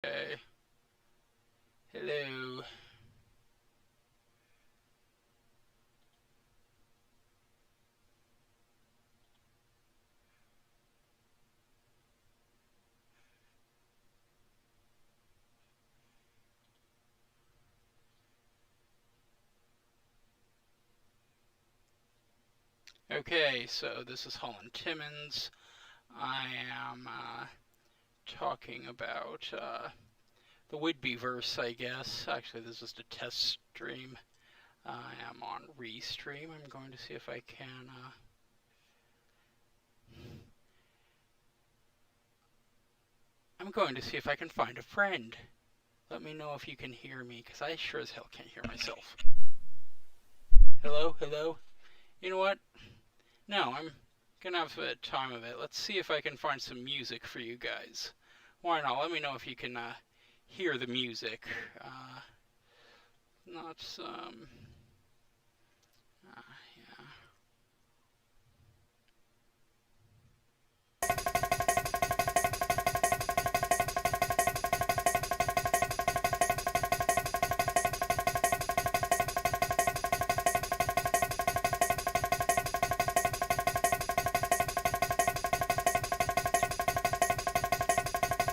Okay. Hello. Okay, so this is Holland Timmons. I am talking about the Whidbeyverse, I guess. Actually, this is a test stream. I am on Restream. I'm going to see if I can. I'm going to see if I can find a friend. Let me know if you can hear me, because I sure as hell can't hear myself. Hello, hello. You know what? No, I'm gonna have a time of it. Let's see if I can find some music for you guys. Why not? Let me know if you can hear the music. Not some. Yeah.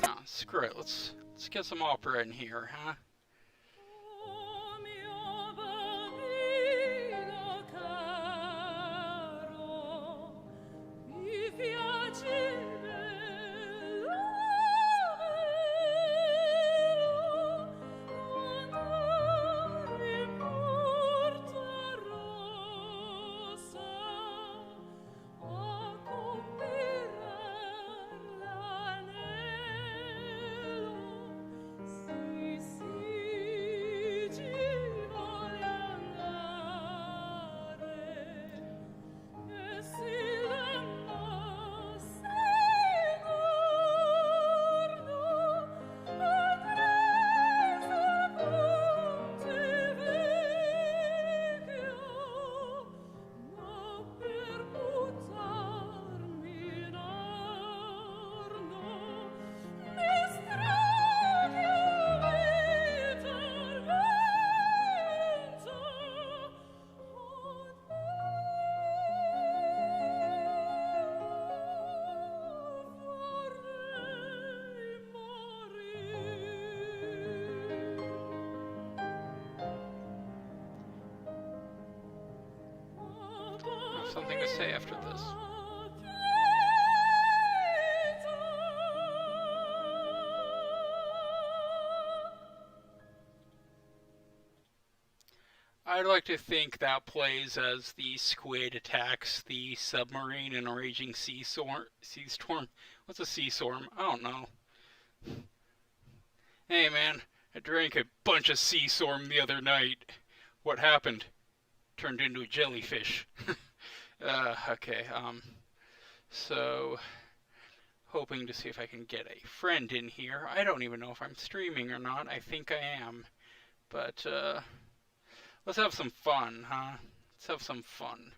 No, screw it. Let's get some opera in here, huh? Something to say after this. I'd like to think that plays as the squid attacks the submarine in a raging sea storm. What's a sea storm? I don't know. Hey man, I drank a bunch of sea storm the other night. What happened? Turned into a jellyfish. Okay, so hoping to see if I can get a friend in here. I don't even know if I'm streaming or not. I think I am. But, let's have some fun, huh? Let's have some fun.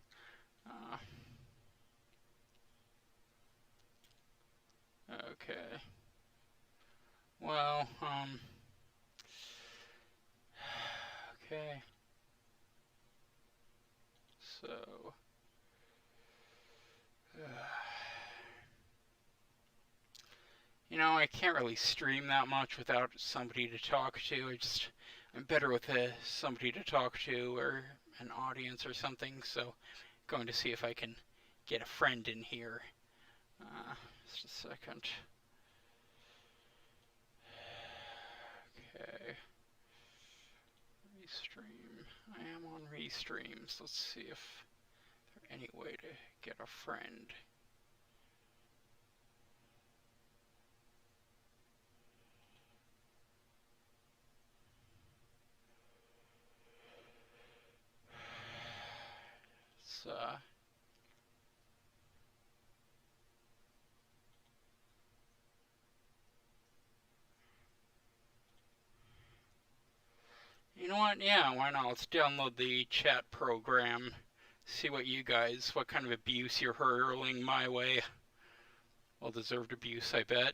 Okay. Well, okay. So, you know, I can't really stream that much without somebody to talk to. I'm better with somebody to talk to or an audience or something. So, going to see if I can get a friend in here. Just a second. Okay. Restream. I am on Restreams. Let's see if there's any way to get a friend. It's, you know what? Yeah, why not? Let's download the chat program. See what kind of abuse you're hurling my way. Well-deserved abuse, I bet.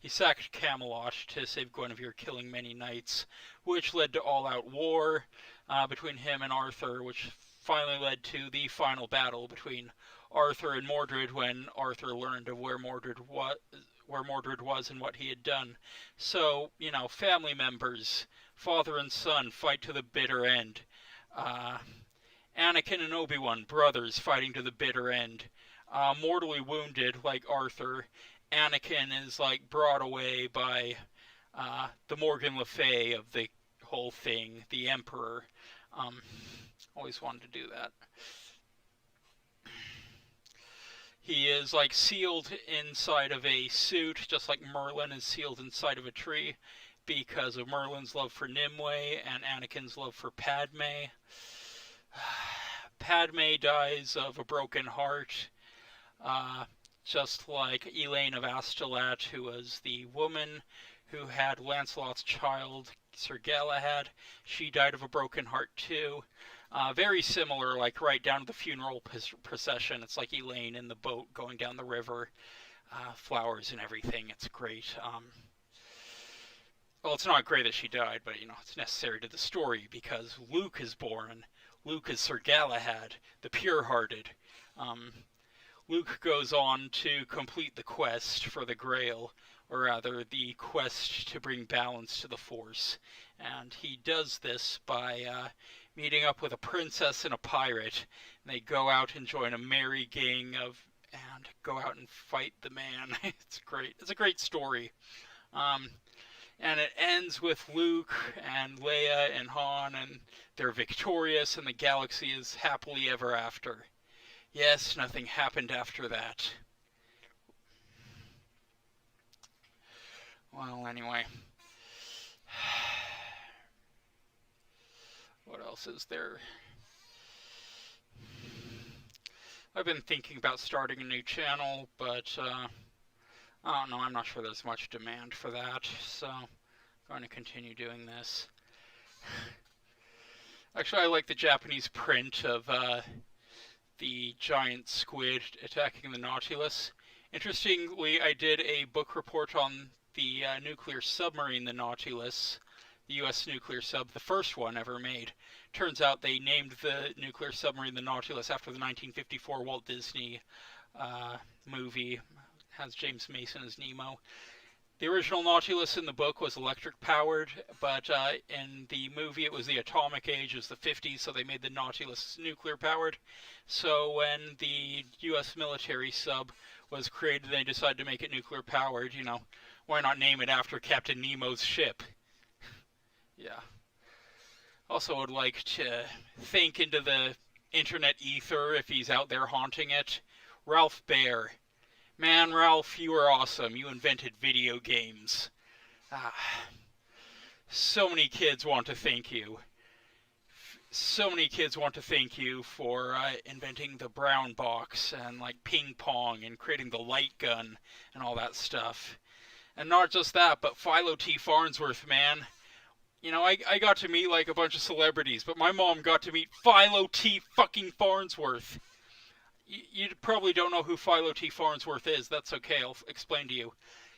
He sacked Camelot to save Guinevere, killing many knights, which led to all-out war between him and Arthur, which finally led to the final battle between Arthur and Mordred when Arthur learned of where Mordred was and what he had done. So, family members, father and son, fight to the bitter end. Anakin and Obi-Wan, brothers, fighting to the bitter end. Mortally wounded, like Arthur. Anakin is, brought away by the Morgan Le Fay of the whole thing, the Emperor. Always wanted to do that. He is, sealed inside of a suit, just like Merlin is sealed inside of a tree, because of Merlin's love for Nimue and Anakin's love for Padme. Padme dies of a broken heart, just like Elaine of Astolat, who was the woman who had Lancelot's child, Sir Galahad. She died of a broken heart too. Very similar, right down to the funeral procession. It's like Elaine in the boat going down the river, flowers and everything. It's great. Well, it's not great that she died, but, it's necessary to the story because Luke is born. Luke is Sir Galahad, the pure-hearted. Luke goes on to complete the quest for the Grail, or rather, the quest to bring balance to the Force. And he does this by meeting up with a princess and a pirate. And they go out and join a merry gang and go out and fight the man. It's great. It's a great story. And it ends with Luke and Leia and Han, and they're victorious, and the galaxy is happily ever after. Yes, nothing happened after that. Well, anyway. What else is there? I've been thinking about starting a new channel, but I don't know, I'm not sure there's much demand for that, so I'm going to continue doing this. Actually, I like the Japanese print of the giant squid attacking the Nautilus. Interestingly, I did a book report on the nuclear submarine, the Nautilus, the U.S. nuclear sub, the first one ever made. Turns out they named the nuclear submarine the Nautilus after the 1954 Walt Disney movie. It has James Mason as Nemo. The original Nautilus in the book was electric powered, but in the movie it was the atomic age, it was the 50s, so they made the Nautilus nuclear powered. So when the U.S. military sub was created, they decided to make it nuclear powered. Why not name it after Captain Nemo's ship? Yeah. Also would like to thank into the internet ether, if he's out there haunting it, Ralph Baer. Man, Ralph, you are awesome. You invented video games. So many kids want to thank you. So many kids want to thank you for inventing the brown box and ping pong and creating the light gun and all that stuff. And not just that, but Philo T. Farnsworth, man. I got to meet a bunch of celebrities, but my mom got to meet Philo T. fucking Farnsworth. You probably don't know who Philo T. Farnsworth is. That's okay, I'll explain to you.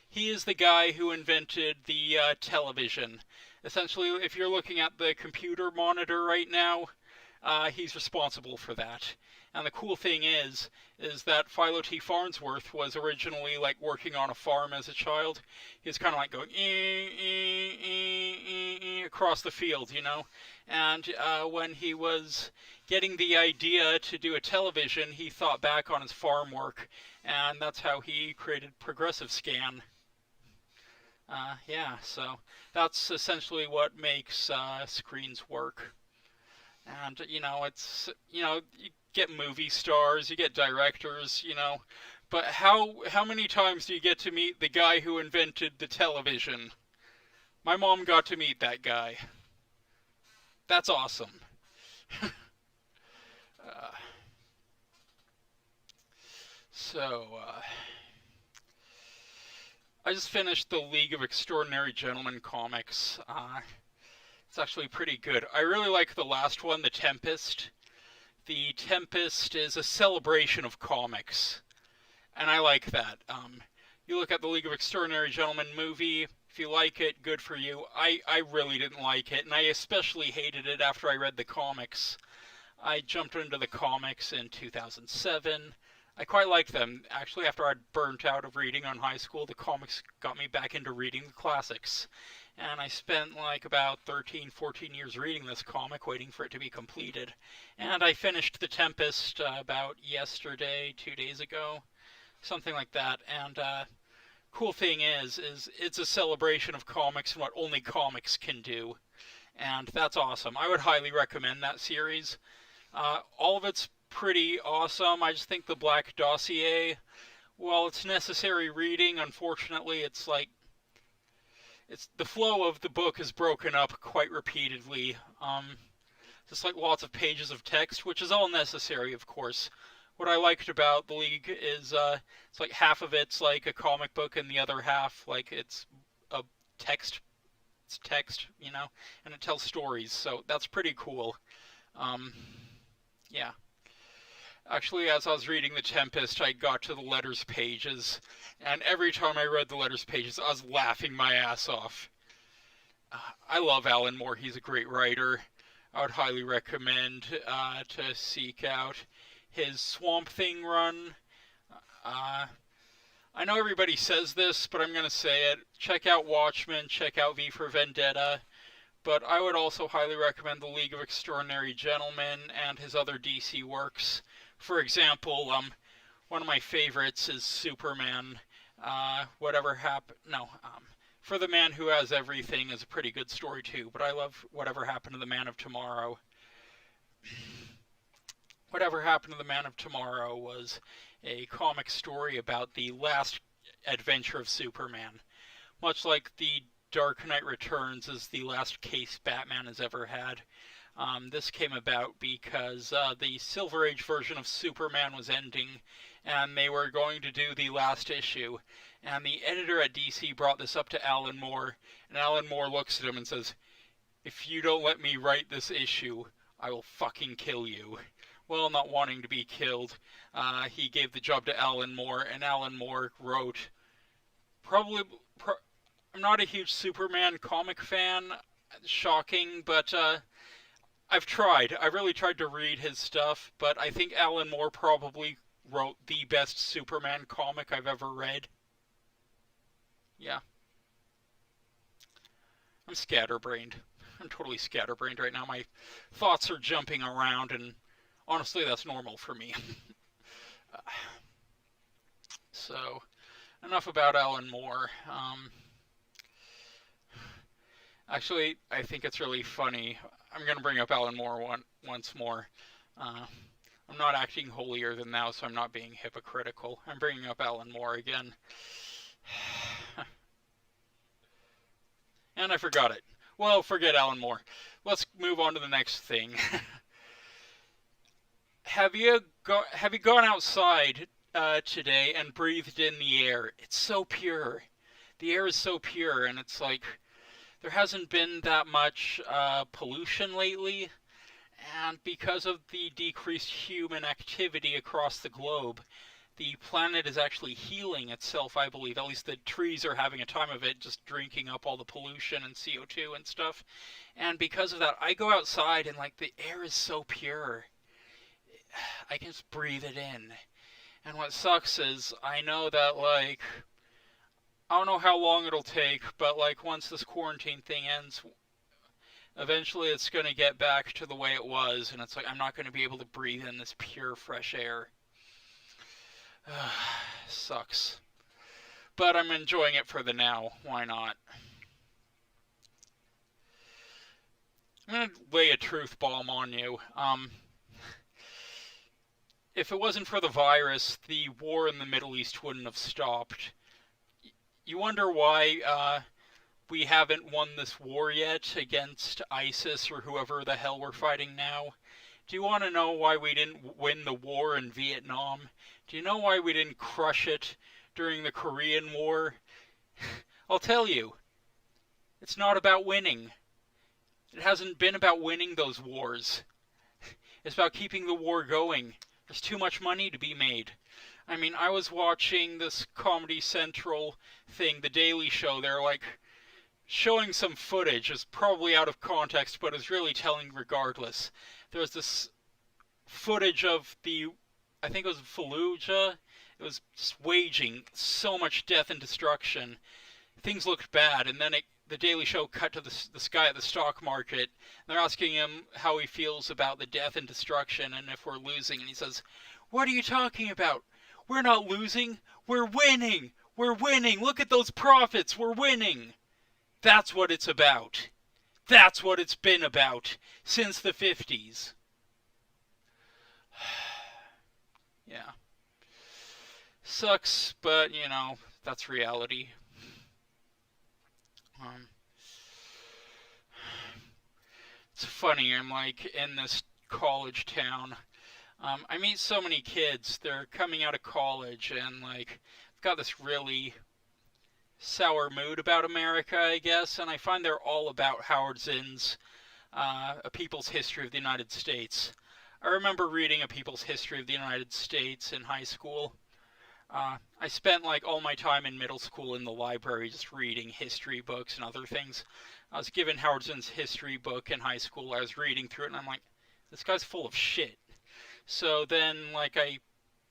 He is the guy who invented the television. Essentially, if you're looking at the computer monitor right now, he's responsible for that. And the cool thing is that Philo T. Farnsworth was originally working on a farm as a child. He was kind of going across the field, And when he was getting the idea to do a television, he thought back on his farm work, and that's how he created Progressive Scan. Yeah, so that's essentially what makes screens work. And, it's, you get movie stars, you get directors, but how many times do you get to meet the guy who invented the television? My mom got to meet that guy. That's awesome. I just finished the League of Extraordinary Gentlemen comics. It's actually pretty good. I really like the last one, The Tempest. The Tempest is a celebration of comics, and I like that. You look at the League of Extraordinary Gentlemen movie. If you like it, good for you. I really didn't like it, and I especially hated it after I read the comics. I jumped into the comics in 2007. I quite liked them. Actually, after I'd burnt out of reading on high school, the comics got me back into reading the classics. And I spent like about 13, 14 years reading this comic, waiting for it to be completed. And I finished The Tempest about yesterday, 2 days ago, something like that. And cool thing is it's a celebration of comics and what only comics can do. And that's awesome. I would highly recommend that series. All of it's pretty awesome. I just think the Black Dossier, while it's necessary reading, unfortunately, it's the flow of the book is broken up quite repeatedly. Just like lots of pages of text, which is all necessary, of course. What I liked about the League is it's like half of it's like a comic book, and the other half like it's a text. It's text, and it tells stories. So that's pretty cool. Yeah. Actually, as I was reading The Tempest, I got to the letters pages, and every time I read the letters pages, I was laughing my ass off. I love Alan Moore. He's a great writer. I would highly recommend to seek out his Swamp Thing run. I know everybody says this, but I'm going to say it. Check out Watchmen, check out V for Vendetta, but I would also highly recommend the League of Extraordinary Gentlemen and his other DC works. For example, one of my favorites is Superman. For the Man Who Has Everything is a pretty good story too, but I love Whatever Happened to the Man of Tomorrow. Whatever Happened to the Man of Tomorrow was a comic story about the last adventure of Superman. Much like the Dark Knight Returns is the last case Batman has ever had. This came about because the Silver Age version of Superman was ending, and they were going to do the last issue. And the editor at DC brought this up to Alan Moore, and Alan Moore looks at him and says, "If you don't let me write this issue, I will fucking kill you." Well, not wanting to be killed, he gave the job to Alan Moore, and Alan Moore wrote I'm not a huge Superman comic fan, shocking, but I've tried. I really tried to read his stuff, but I think Alan Moore probably wrote the best Superman comic I've ever read. Yeah. I'm scatterbrained. I'm totally scatterbrained right now. My thoughts are jumping around, and honestly, that's normal for me. So, enough about Alan Moore. Actually, I think it's really funny. I'm going to bring up Alan Moore once more. I'm not acting holier than thou, so I'm not being hypocritical. I'm bringing up Alan Moore again. And I forgot it. Well, forget Alan Moore. Let's move on to the next thing. Have you gone outside today and breathed in the air? It's so pure. The air is so pure, and it's like there hasn't been that much pollution lately, and because of the decreased human activity across the globe, the planet is actually healing itself, I believe. At least the trees are having a time of it, just drinking up all the pollution and CO2 and stuff. And because of that, I go outside and like the air is so pure. I can just breathe it in. And what sucks is I know that like I don't know how long it'll take, but like once this quarantine thing ends, eventually it's going to get back to the way it was, and it's like I'm not going to be able to breathe in this pure fresh air. Sucks. But I'm enjoying it for the now. Why not? I'm going to lay a truth bomb on you. If it wasn't for the virus, the war in the Middle East wouldn't have stopped. You wonder why we haven't won this war yet against ISIS or whoever the hell we're fighting now? Do you want to know why we didn't win the war in Vietnam? Do you know why we didn't crush it during the Korean War? I'll tell you. It's not about winning. It hasn't been about winning those wars. It's about keeping the war going. There's too much money to be made. I mean, I was watching this Comedy Central thing, The Daily Show. They're like showing some footage. It's probably out of context, but it's really telling regardless. There's this footage of I think it was Fallujah. It was just waging so much death and destruction. Things looked bad, and then the Daily Show cut to this guy at the stock market. And they're asking him how he feels about the death and destruction and if we're losing. And he says, "What are you talking about? We're not losing. We're winning. We're winning. Look at those profits. We're winning." That's what it's about. That's what it's been about since the 50s. Yeah. Sucks, but, that's reality. It's funny, I'm like in this college town. I meet so many kids, they're coming out of college, and like, I've got this really sour mood about America, I guess, and I find they're all about Howard Zinn's A People's History of the United States. I remember reading A People's History of the United States in high school. I spent like all my time in middle school in the library just reading history books and other things. I was given Howard Zinn's history book in high school. I was reading through it and I'm like, this guy's full of shit. So then like I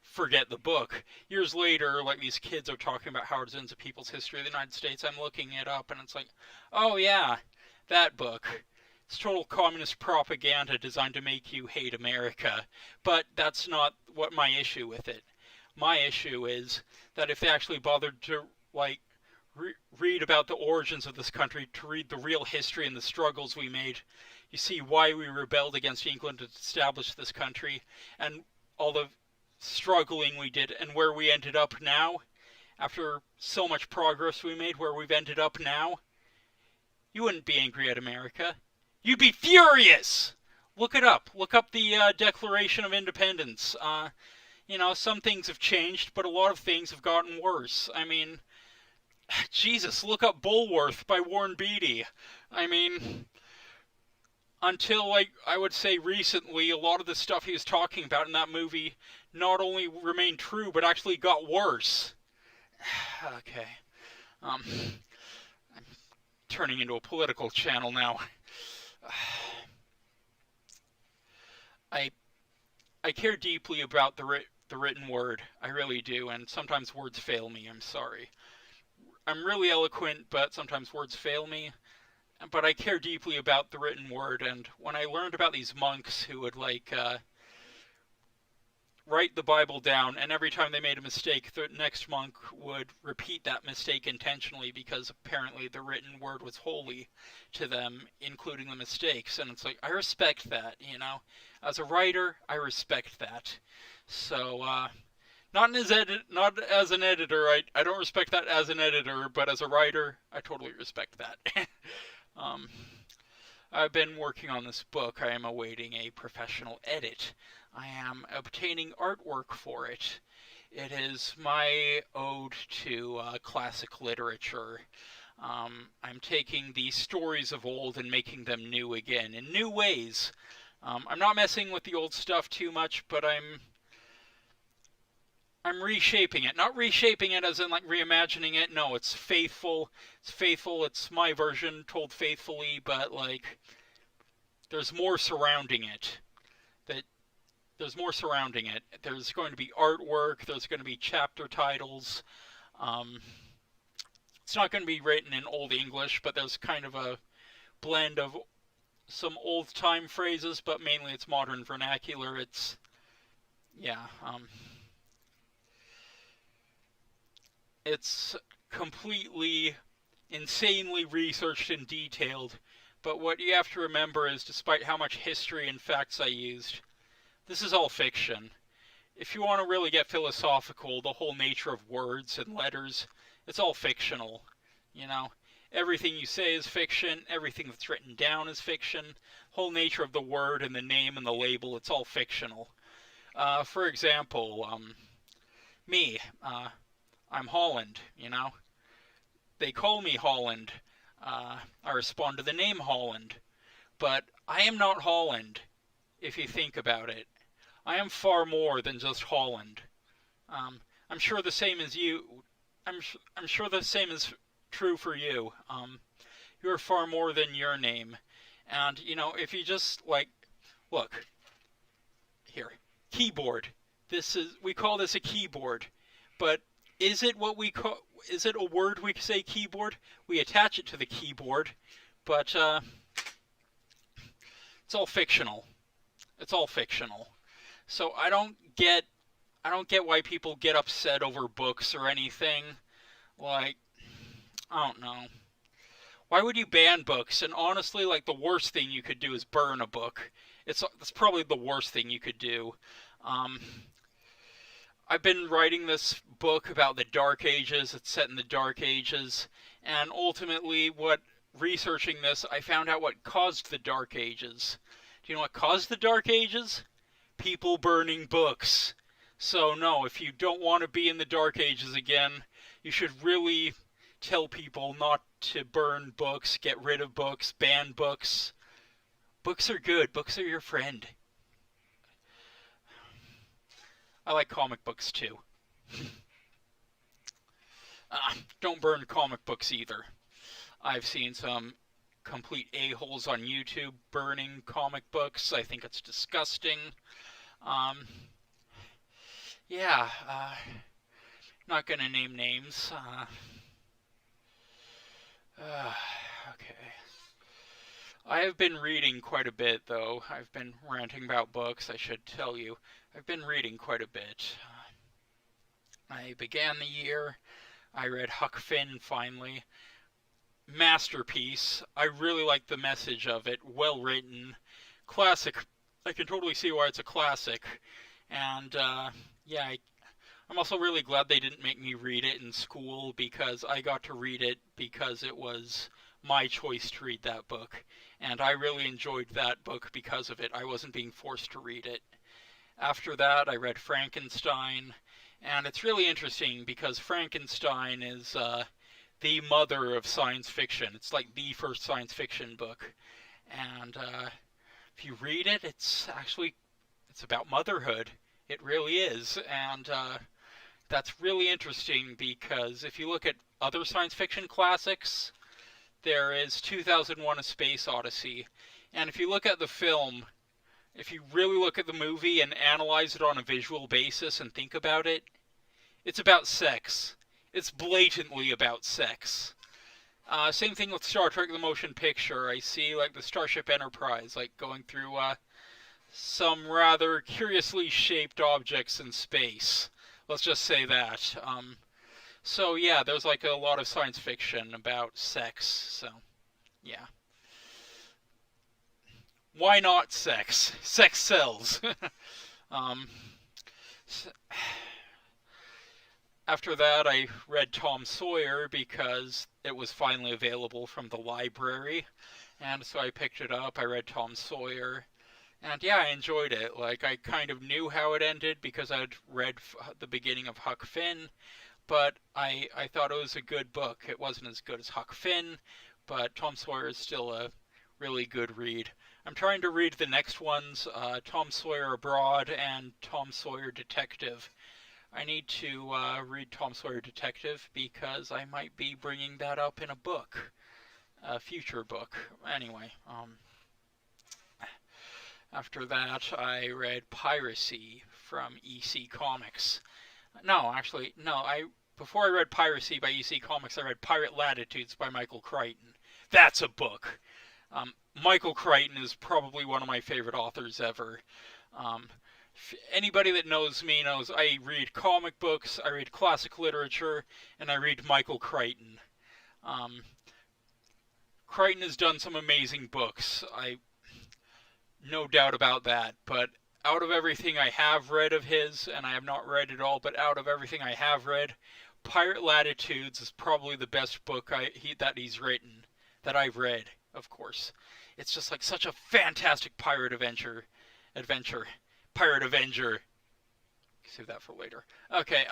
forget the book. Years later, like these kids are talking about Howard Zinn's A People's History of the United States. I'm looking it up and it's like, oh yeah, that book. It's total communist propaganda designed to make you hate America. But that's not what my issue with it. My issue is that if they actually bothered to like read about the origins of this country, to read the real history and the struggles we made, you see why we rebelled against England to establish this country and all the struggling we did and where we ended up now after so much progress we made, where we've ended up now. You wouldn't be angry at America. You'd be furious. Look it up. Look up the Declaration of Independence. Some things have changed, but a lot of things have gotten worse. I mean, Jesus, look up Bulworth by Warren Beatty. I mean, until, like, I would say recently, a lot of the stuff he was talking about in that movie not only remained true, but actually got worse. Okay. I'm turning into a political channel now. I care deeply about the written word. I really do, and sometimes words fail me. I'm sorry. I'm really eloquent, but sometimes words fail me. But I care deeply about the written word, and when I learned about these monks who would, like, write the Bible down, and every time they made a mistake, the next monk would repeat that mistake intentionally because apparently the written word was holy to them, including the mistakes. And it's like, I respect that, As a writer, I respect that. So, not as an editor, I don't respect that as an editor, but as a writer, I totally respect that. I've been working on this book. I am awaiting a professional edit. I am obtaining artwork for it. It is my ode to classic literature. I'm taking the stories of old and making them new again, in new ways. I'm not messing with the old stuff too much, but I'm reshaping it. Not reshaping it as in like reimagining it. No, it's faithful. It's faithful. It's my version told faithfully, but like there's more surrounding it. There's more surrounding it. There's going to be artwork. There's going to be chapter titles. It's not going to be written in Old English, but there's kind of a blend of some old-time phrases, but mainly it's modern vernacular. It's completely, insanely researched and detailed, but what you have to remember is, despite how much history and facts I used, this is all fiction. If you want to really get philosophical, the whole nature of words and letters, it's all fictional. Everything you say is fiction, everything that's written down is fiction, whole nature of the word and the name and the label, it's all fictional. For example, me, I'm Holland, They call me Holland. I respond to the name Holland. But I am not Holland, if you think about it. I am far more than just Holland. I'm sure the same as you. I'm sure the same is true for you. You're far more than your name. And, if you just, look, here, keyboard. We call this a keyboard. But is it a word we say keyboard? We attach it to the keyboard, but, it's all fictional. It's all fictional. So I don't get why people get upset over books or anything. Like, I don't know. Why would you ban books? And honestly, the worst thing you could do is burn a book. That's probably the worst thing you could do. Um, I've been writing this book about the Dark Ages. It's set in the Dark Ages, and ultimately, researching this, I found out what caused the Dark Ages. Do you know what caused the Dark Ages? People burning books. So no, if you don't want to be in the Dark Ages again, you should really tell people not to burn books, get rid of books, ban books. Books are good. Books are your friend. I like comic books too. Don't burn comic books either. I've seen some complete a-holes on YouTube burning comic books. I think it's disgusting. Yeah, not gonna name names. Okay. I have been reading quite a bit, though. I've been ranting about books, I should tell you. I've been reading quite a bit. I began the year. I read Huck Finn, finally. Masterpiece. I really like the message of it. Well written. Classic. I can totally see why it's a classic. And, yeah, I'm also really glad they didn't make me read it in school, because I got to read it because it was my choice to read that book. And I really enjoyed that book because of it. I wasn't being forced to read it. After that, I read Frankenstein. And it's really interesting because Frankenstein is the mother of science fiction. It's like the first science fiction book. And if you read it, it's about motherhood. It really is. And that's really interesting because if you look at other science fiction classics, there is 2001: A Space Odyssey. And if you look at the film, if you really look at the movie and analyze it on a visual basis and think about it, it's about sex. It's blatantly about sex. Same thing with Star Trek: The Motion Picture. I see, the Starship Enterprise, going through some rather curiously shaped objects in space. Let's just say that. So yeah, there's a lot of science fiction about sex. So yeah. Why not sex? Sex sells. After that, I read Tom Sawyer because it was finally available from the library. And so I picked it up. I read Tom Sawyer. And yeah, I enjoyed it. I kind of knew how it ended because I'd read the beginning of Huck Finn. But I thought it was a good book. It wasn't as good as Huck Finn, but Tom Sawyer is still a really good read. I'm trying to read the next ones, Tom Sawyer Abroad and Tom Sawyer Detective. I need to read Tom Sawyer Detective because I might be bringing that up in a book, a future book. Anyway, after that I read Piracy from EC Comics. Before I read Piracy by EC Comics, I read Pirate Latitudes by Michael Crichton. That's a book. Michael Crichton is probably one of my favorite authors ever. Anybody that knows me knows I read comic books, I read classic literature, and I read Michael Crichton. Crichton has done some amazing books. No doubt about that, but out of everything I have read of his, and I have not read it all, but out of everything I have read, Pirate Latitudes is probably the best book that he's written, that I've read, of course. It's just such a fantastic pirate adventure. Pirate Avenger. Save that for later. Okay,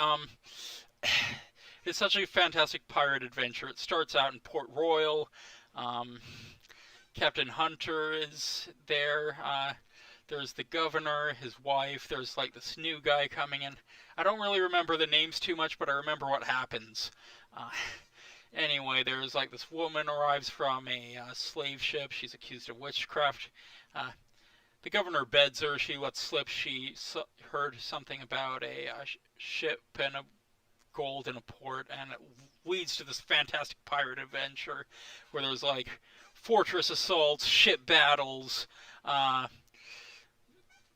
it's such a fantastic pirate adventure. It starts out in Port Royal. Captain Hunter is there. there's the governor, his wife, there's like this new guy coming in. I don't really remember the names too much, but I remember what happens. Uh, anyway, there's like this woman arrives from a slave ship. She's accused of witchcraft. Uh, the governor beds her. She lets slip she heard something about a ship and a gold in a port, and it leads to this fantastic pirate adventure where there's like fortress assaults, ship battles,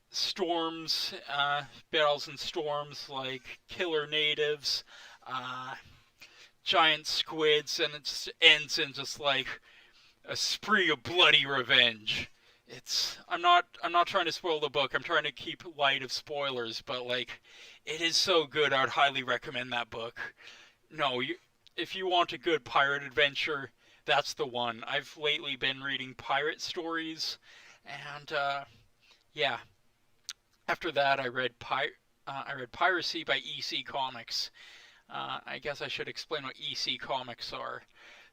storms, battles and storms, like killer natives, giant squids, and it just ends in just like a spree of bloody revenge. I'm not trying to spoil the book. I'm trying to keep light of spoilers, but like it is so good. I would highly recommend that book. No, if you want a good pirate adventure, that's the one. I've lately been reading pirate stories, and yeah. After that, I read Piracy by EC Comics. I guess I should explain what EC Comics are.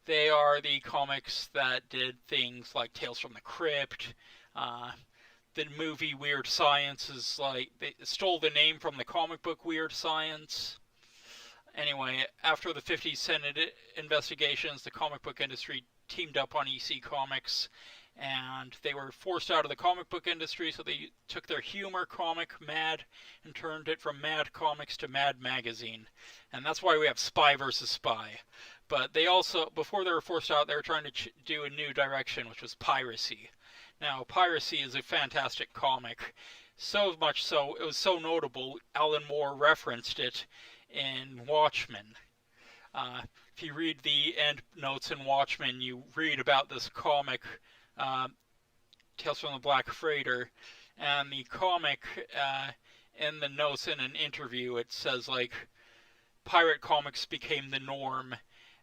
They are the comics that did things like Tales from the Crypt. The movie Weird Science is like they stole the name from the comic book Weird Science. Anyway, after the 50 Senate investigations, the comic book industry teamed up on EC Comics, and they were forced out of the comic book industry, so they took their humor comic, Mad, and turned it from Mad Comics to Mad Magazine. And that's why we have Spy vs. Spy. But they also, before they were forced out, they were trying to do a new direction, which was Piracy. Now, Piracy is a fantastic comic. So much so, it was so notable, Alan Moore referenced it in Watchmen. If you read the end notes in Watchmen, you read about this comic, Tales from the Black Freighter, and the comic, in the notes in an interview, it says, like, pirate comics became the norm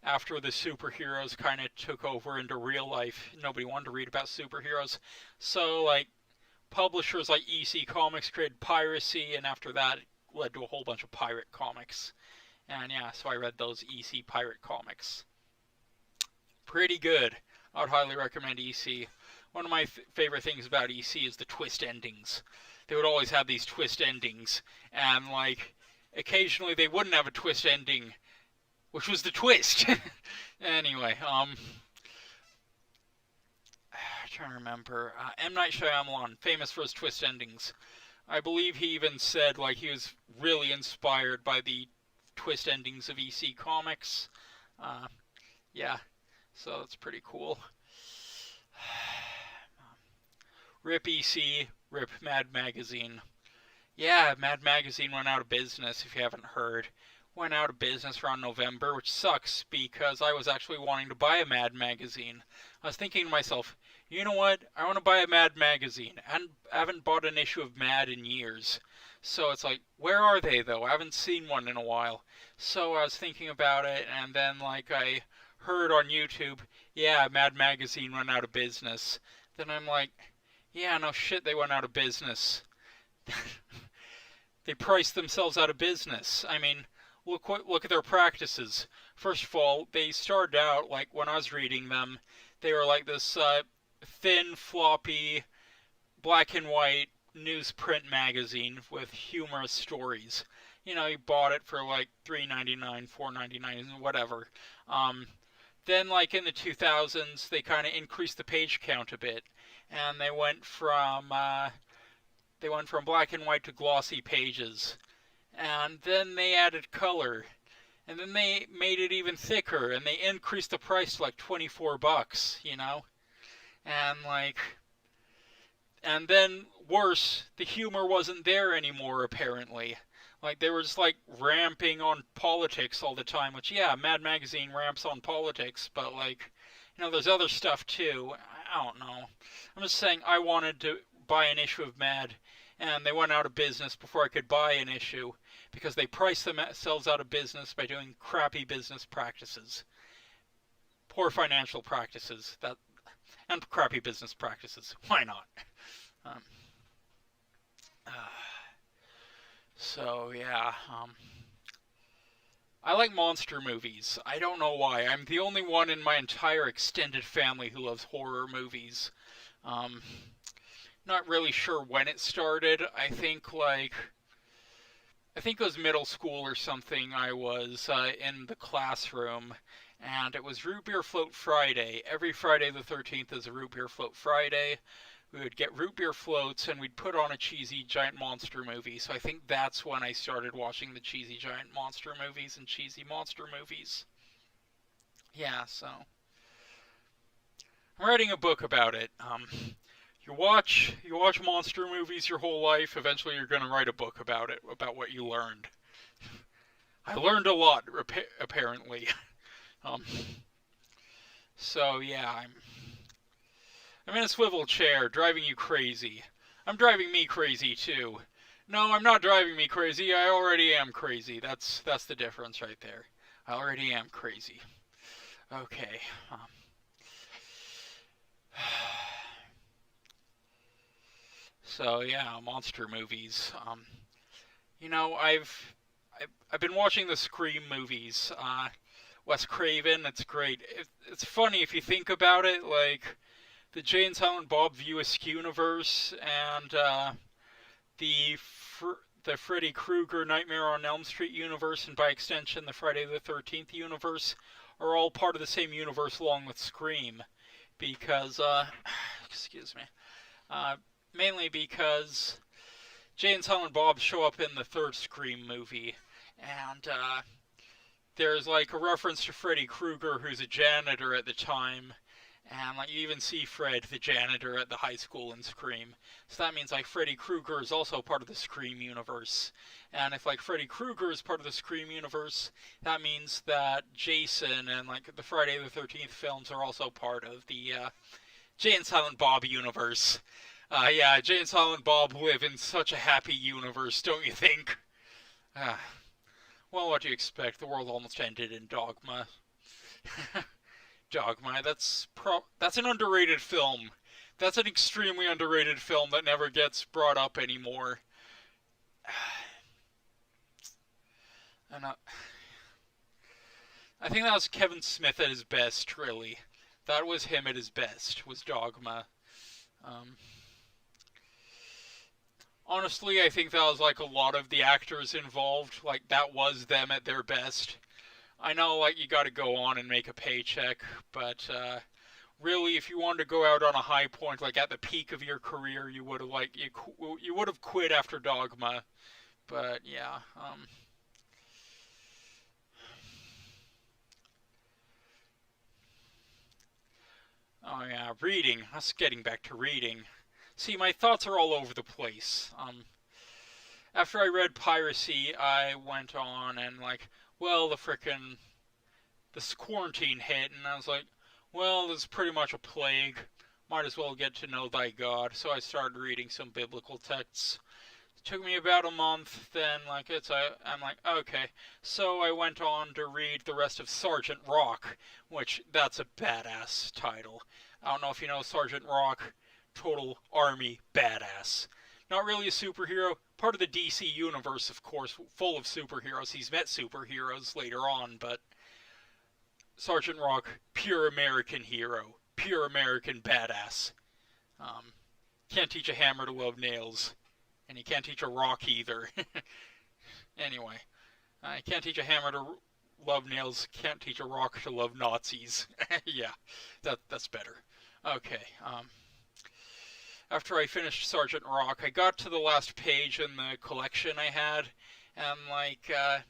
after the superheroes kind of took over into real life. Nobody wanted to read about superheroes. So, like, publishers like EC Comics created Piracy, and after that, it led to a whole bunch of pirate comics. And yeah, so I read those EC pirate comics. Pretty good. I would highly recommend EC. One of my favorite things about EC is the twist endings. They would always have these twist endings, and like occasionally they wouldn't have a twist ending, which was the twist. Anyway, I'm trying to remember. M. Night Shyamalan, famous for his twist endings. I believe he even said like he was really inspired by the twist endings of EC Comics. Yeah, so that's pretty cool. RIP EC, RIP Mad Magazine. Yeah, Mad Magazine went out of business, if you haven't heard. Went out of business around November, which sucks because I was actually wanting to buy a Mad Magazine. I was thinking to myself, you know what? I want to buy a Mad Magazine. I haven't bought an issue of Mad in years. So it's like, where are they though? I haven't seen one in a while. So I was thinking about it, and then like I heard on YouTube, yeah, Mad Magazine went out of business. Then I'm like, yeah, no shit, they went out of business. They priced themselves out of business. I mean, look at their practices. First of all, they started out, like, when I was reading them, they were like this thin, floppy, black and white newsprint magazine with humorous stories. You know, you bought it for like $3.99, $4.99, whatever. Then, like, in the 2000s, they kind of increased the page count a bit, and they went from black and white to glossy pages. And then they added color. And then they made it even thicker, and they increased the price to like $24, you know? And then worse, the humor wasn't there anymore, apparently. Like, they were just like ramping on politics all the time, which, yeah, Mad Magazine ramps on politics, but like, you know, there's other stuff too. I don't know. I'm just saying I wanted to buy an issue of Mad, and they went out of business before I could buy an issue because they priced themselves out of business by doing crappy business practices. Poor financial practices, and crappy business practices. Why not? So, yeah. I like monster movies. I don't know why. I'm the only one in my entire extended family who loves horror movies. Not really sure when it started. I think it was middle school or something. I was in the classroom, and it was Root Beer Float Friday. Every Friday the 13th is a Root Beer Float Friday. We would get root beer floats, and we'd put on a cheesy giant monster movie. So I think that's when I started watching the cheesy giant monster movies and cheesy monster movies. Yeah, so I'm writing a book about it. You watch monster movies your whole life. Eventually, you're going to write a book about it, about what you learned. I learned a lot, apparently. Um, so yeah, I'm in a swivel chair, driving you crazy. I'm driving me crazy too. No, I'm not driving me crazy. I already am crazy. That's the difference right there. I already am crazy. Okay. So yeah, monster movies. You know, I've been watching the Scream movies. Wes Craven. It's great. It's funny if you think about it. Like the Jay and Silent Bob View Askew universe and the the Freddy Krueger Nightmare on Elm Street universe, and by extension the Friday the 13th universe, are all part of the same universe along with Scream. Because excuse me. Uh, Mainly because Jay and Silent Bob show up in the third Scream movie, and there's like a reference to Freddy Krueger, who's a janitor at the time, and like you even see Fred, the janitor, at the high school in Scream. So that means like Freddy Krueger is also part of the Scream universe, and if like Freddy Krueger is part of the Scream universe, that means that Jason and like the Friday the 13th films are also part of the Jay and Silent Bob universe. Yeah, Jay and Silent Bob live in such a happy universe, don't you think? Uh, well, what do you expect? The world almost ended in Dogma. Dogma, that's an underrated film. That's an extremely underrated film that never gets brought up anymore. And I think that was Kevin Smith at his best, really. That was him at his best, was Dogma. Um, Honestly, I think that was like a lot of the actors involved. Like, that was them at their best. I know, like, you gotta go on and make a paycheck, but really, if you wanted to go out on a high point, like at the peak of your career, you would have you would have quit after Dogma. But yeah, oh yeah, reading. Us getting back to reading. See, my thoughts are all over the place. After I read Piracy, I went on and like, well, the frickin' this quarantine hit, and I was like, well, this is pretty much a plague. Might as well get to know thy God. So I started reading some biblical texts. It took me about a month. Then, like, I'm like, okay. So I went on to read the rest of Sergeant Rock, which that's a badass title. I don't know if you know Sergeant Rock. Total army badass. Not really a superhero. Part of the DC universe, of course, full of superheroes. He's met superheroes later on, but Sergeant Rock, pure American hero, pure American badass. Um, can't teach a hammer to love nails, and he can't teach a rock either. Anyway, I can't teach a hammer to love nails, can't teach a rock to love Nazis. Yeah, that's better. Okay, after I finished Sergeant Rock, I got to the last page in the collection I had, and like, I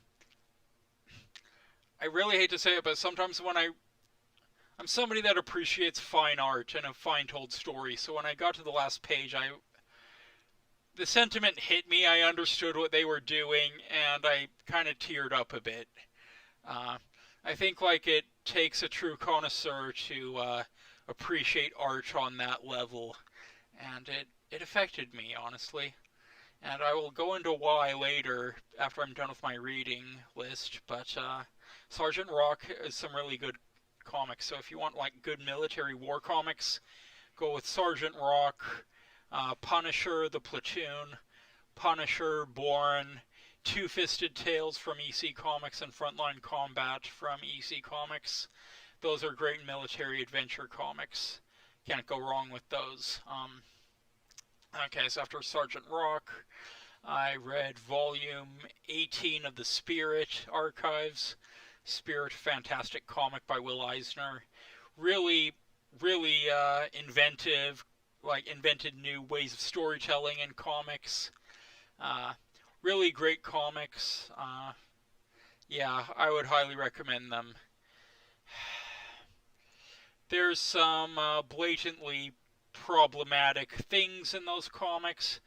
really hate to say it, but sometimes I'm somebody that appreciates fine art and a fine told story, so when I got to the last page, the sentiment hit me, I understood what they were doing, and I kind of teared up a bit. I think like it takes a true connoisseur to appreciate art on that level, and it affected me, honestly. And I will go into why later after I'm done with my reading list, but Sergeant Rock is some really good comics. So if you want like good military war comics, go with Sergeant Rock, Punisher, The Platoon, Punisher, Bourne, Two-Fisted Tales from EC Comics, and Frontline Combat from EC Comics. Those are great military adventure comics. Can't go wrong with those. Okay, so after Sergeant Rock, I read volume 18 of the Spirit Archives. Spirit, fantastic comic by Will Eisner. Really, really inventive, like invented new ways of storytelling in comics. Uh, really great comics. Yeah, I would highly recommend them. There's some blatantly problematic things in those comics,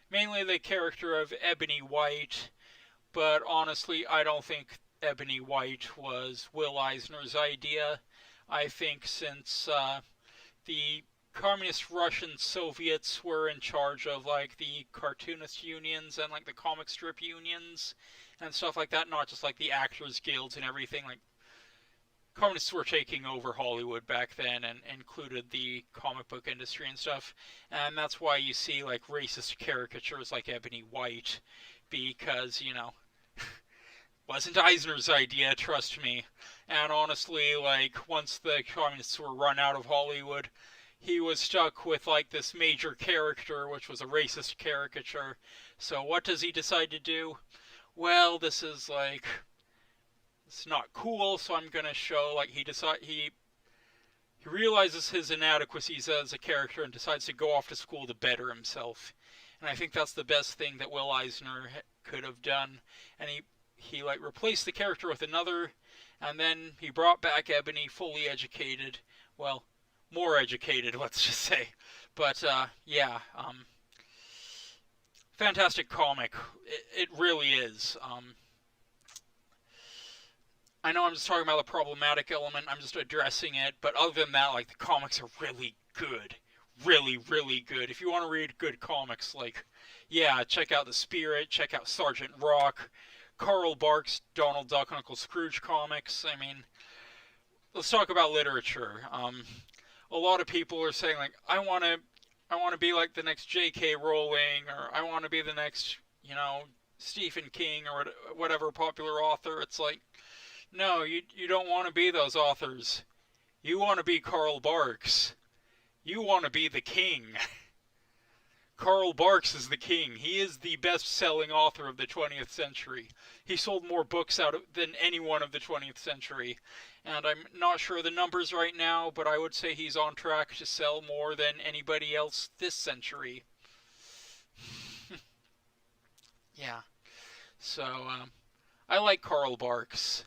mainly the character of Ebony White, but honestly, I don't think Ebony White was Will Eisner's idea. I think since the communist Russian Soviets were in charge of like the cartoonist unions and like the comic strip unions and stuff like that, not just like the actors guilds and everything. Like communists were taking over Hollywood back then and included the comic book industry and stuff. And that's why you see like racist caricatures like Ebony White, because, wasn't Eisner's idea, trust me. And honestly, like, once the communists were run out of Hollywood, he was stuck with, like, this major character, which was a racist caricature. So what does he decide to do? Well, this is, like, it's not cool, so I'm gonna show, like, he realizes his inadequacies as a character and decides to go off to school to better himself. And I think that's the best thing that Will Eisner could have done. And he like replaced the character with another, and then he brought back Ebony fully educated. Well, more educated, let's just say. But yeah, fantastic comic. It really is. I know I'm just talking about the problematic element. I'm just addressing it. But other than that, like the comics are really good. Really, really good. If you want to read good comics, like, yeah, check out The Spirit, check out Sergeant Rock, Carl Barks, Donald Duck, and Uncle Scrooge comics. I mean, let's talk about literature. A lot of people are saying like, I want to be like the next J.K. Rowling, or I want to be the next, Stephen King, or whatever popular author. It's like, no, you don't want to be those authors. You want to be Carl Barks. You want to be the king. Carl Barks is the king. He is the best-selling author of the 20th century. He sold more books than anyone of the 20th century. And I'm not sure the numbers right now, but I would say he's on track to sell more than anybody else this century. Yeah. So, I like Carl Barks.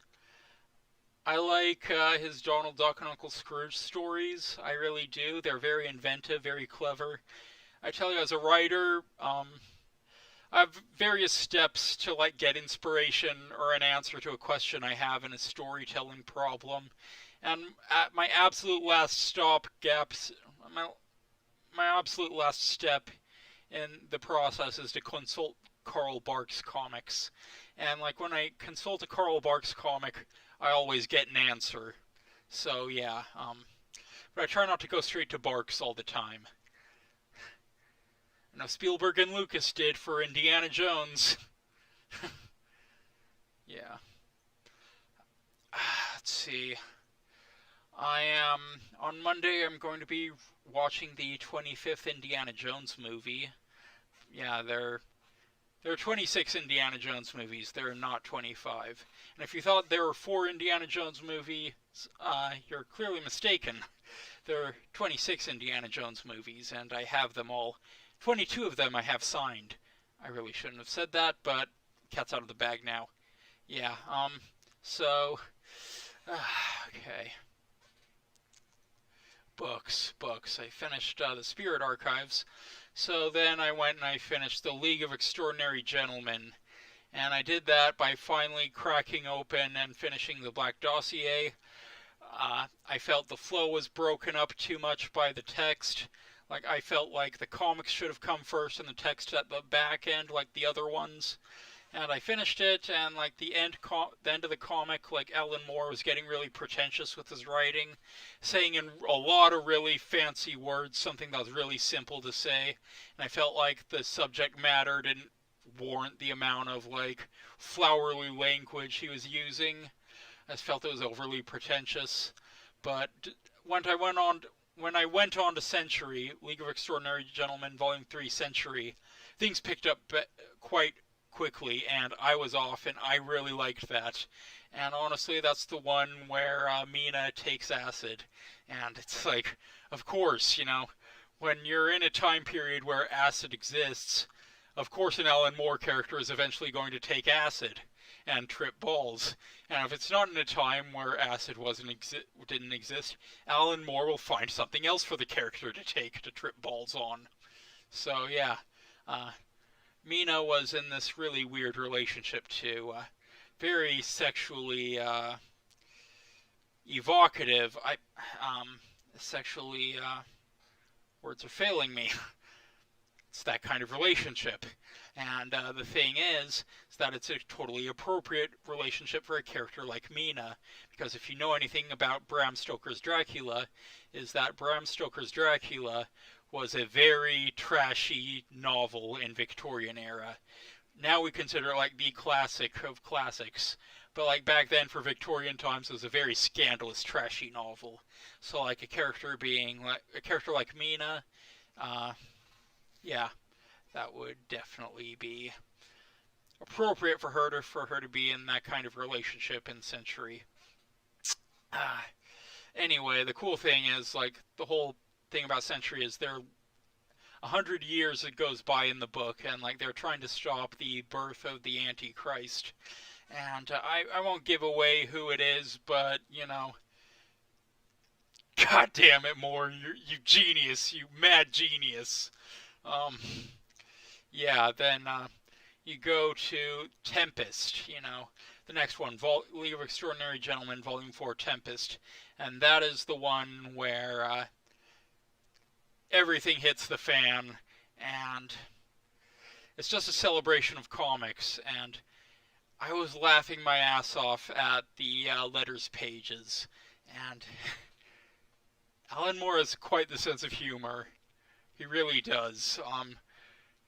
I like his Donald Duck and Uncle Scrooge stories. I really do. They're very inventive, very clever. I tell you, as a writer, I have various steps to like get inspiration or an answer to a question I have in a storytelling problem. And at my absolute last my absolute last step in the process is to consult Carl Barks comics. And like when I consult a Carl Barks comic, I always get an answer. So yeah, but I try not to go straight to Barks all the time. I know Spielberg and Lucas did for Indiana Jones. Yeah. Let's see. On Monday, I'm going to be watching the 25th Indiana Jones movie. Yeah, there are 26 Indiana Jones movies. There are not 25. And if you thought there were 4 Indiana Jones movies, you're clearly mistaken. There are 26 Indiana Jones movies, and I have them all. 22 of them I have signed. I really shouldn't have said that, but cat's out of the bag now. Yeah, so, okay. Books. I finished the Spirit Archives. So then I went and I finished The League of Extraordinary Gentlemen. And I did that by finally cracking open and finishing the Black Dossier. I felt the flow was broken up too much by the text. Like, I felt like the comics should have come first and the text at the back end, like the other ones. And I finished it, and like the end of the comic, like Alan Moore was getting really pretentious with his writing, saying in a lot of really fancy words something that was really simple to say. And I felt like the subject matter didn't warrant the amount of like flowery language he was using. I just felt it was overly pretentious. But once when I went on to Century, League of Extraordinary Gentlemen, Volume 3, Century, things picked up quite quickly, and I was off, and I really liked that. And honestly, that's the one where Mina takes acid. And it's like, of course, when you're in a time period where acid exists, of course an Alan Moore character is eventually going to take acid and trip balls. And if it's not in a time where acid didn't exist, Alan Moore will find something else for the character to take to trip balls on. So yeah, Mina was in this really weird relationship too. Very sexually evocative. Sexually, words are failing me. It's that kind of relationship. And the thing is that it's a totally appropriate relationship for a character like Mina. Because if you know anything about Bram Stoker's Dracula, is that Bram Stoker's Dracula was a very trashy novel in Victorian era. Now we consider it like the classic of classics. But like back then for Victorian times it was a very scandalous, trashy novel. So like a character like Mina, yeah, that would definitely be appropriate for her to be in that kind of relationship in Century. Anyway, the cool thing is, like, the whole thing about Century is they're 100 years it goes by in the book, and like they're trying to stop the birth of the Antichrist. And I won't give away who it is, but God damn it, Moore, you genius, you mad genius. Yeah, then you go to Tempest, the next one, League of Extraordinary Gentlemen, Volume 4, Tempest. And that is the one where everything hits the fan, and it's just a celebration of comics, and I was laughing my ass off at the letters pages, and Alan Moore has quite the sense of humor. He really does.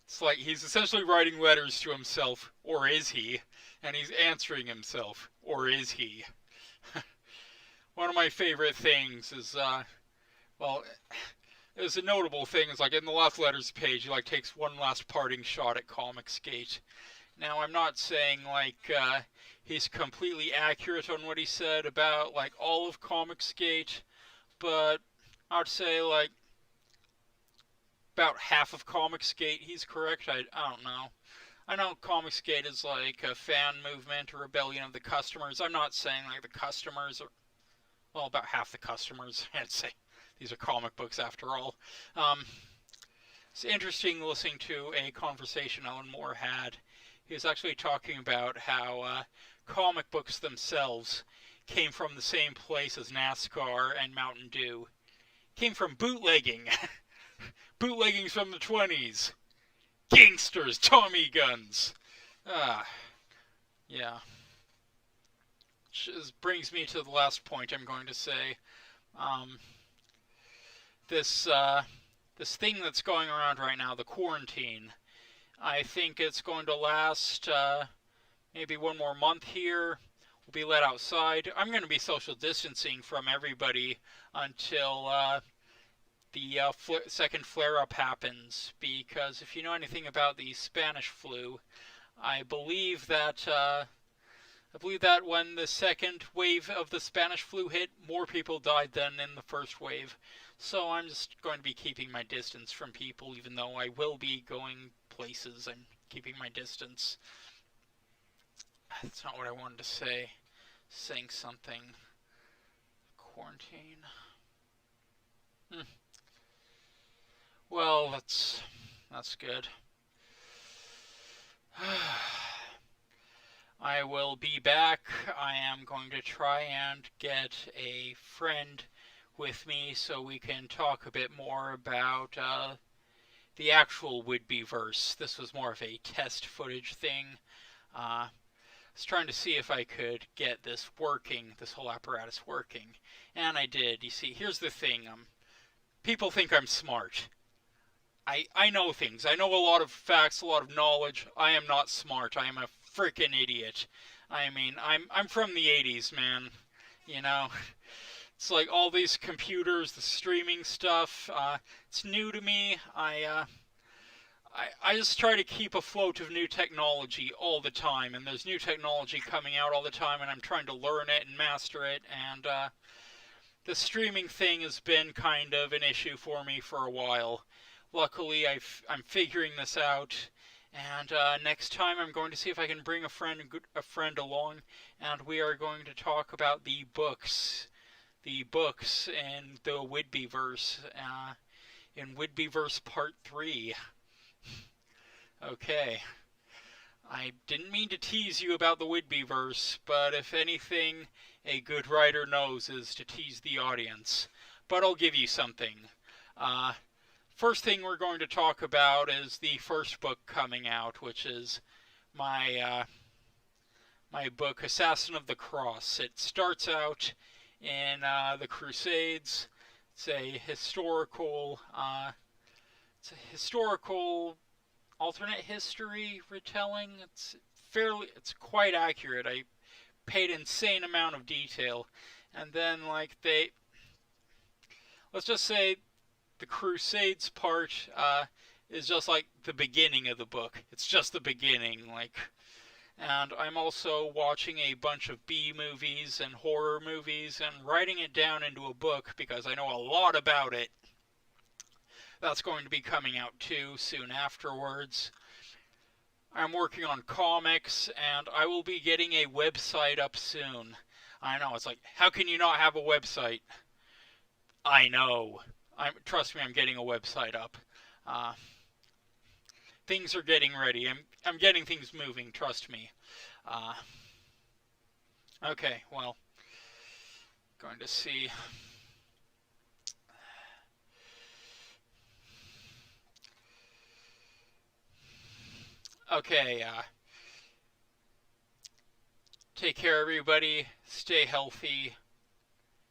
It's like he's essentially writing letters to himself, or is he? And he's answering himself, or is he? One of my favorite things is, it was a notable thing. It's like in the last letters page, he like takes one last parting shot at Comicsgate. Now, I'm not saying like he's completely accurate on what he said about like all of Comicsgate, but I'd say like about half of Comicsgate he's correct. I don't know. I know Comicsgate is like a fan movement or rebellion of the customers. I'm not saying like the customers are, well, about half the customers. I'd say these are comic books after all. It's interesting listening to a conversation Alan Moore had. He was actually talking about how comic books themselves came from the same place as NASCAR and Mountain Dew. Came from bootlegging. Bootleggings from the 20s. Gangsters, Tommy guns. Yeah. Which brings me to the last point I'm going to say. This thing that's going around right now, the quarantine, I think it's going to last maybe one more month here. We'll be let outside. I'm going to be social distancing from everybody until the second flare-up happens, because if you know anything about the Spanish flu, I believe that when the second wave of the Spanish flu hit, more people died than in the first wave. So I'm just going to be keeping my distance from people, even though I will be going places and keeping my distance. That's not what I wanted to say. Saying something. Quarantine. Well, that's good. I will be back. I am going to try and get a friend with me so we can talk a bit more about the actual Whidbeyverse. This was more of a test footage thing. I was trying to see if I could get this working, this whole apparatus working, and I did. You see, here's the thing. People think I'm smart. I know things. I know a lot of facts, a lot of knowledge. I am not smart. I am a freaking idiot. I mean, I'm from the 80s, man. it's like all these computers, the streaming stuff. It's new to me. I just try to keep afloat of new technology all the time, and there's new technology coming out all the time, and I'm trying to learn it and master it, and the streaming thing has been kind of an issue for me for a while. Luckily, I'm figuring this out, and next time I'm going to see if I can bring a friend along, and we are going to talk about the books in the Whidbeyverse, in Whidbeyverse Part 3. Okay. I didn't mean to tease you about the Whidbeyverse, but if anything a good writer knows is to tease the audience. But I'll give you something. First thing we're going to talk about is the first book coming out, which is my my book, Assassin of the Cross. It starts out in the Crusades. It's a historical alternate history retelling. It's quite accurate. I paid insane amount of detail, and then let's just say the Crusades part is just like the beginning of the book. It's just the beginning, and I'm also watching a bunch of B movies and horror movies and writing it down into a book because I know a lot about it. That's going to be coming out too soon afterwards. I'm working on comics, and I will be getting a website up soon. I know, it's like, how can you not have a website? I know. Trust me, I'm getting a website up. Things are getting ready. I'm getting things moving, trust me. Okay, well, going to see. Okay, take care, everybody. Stay healthy.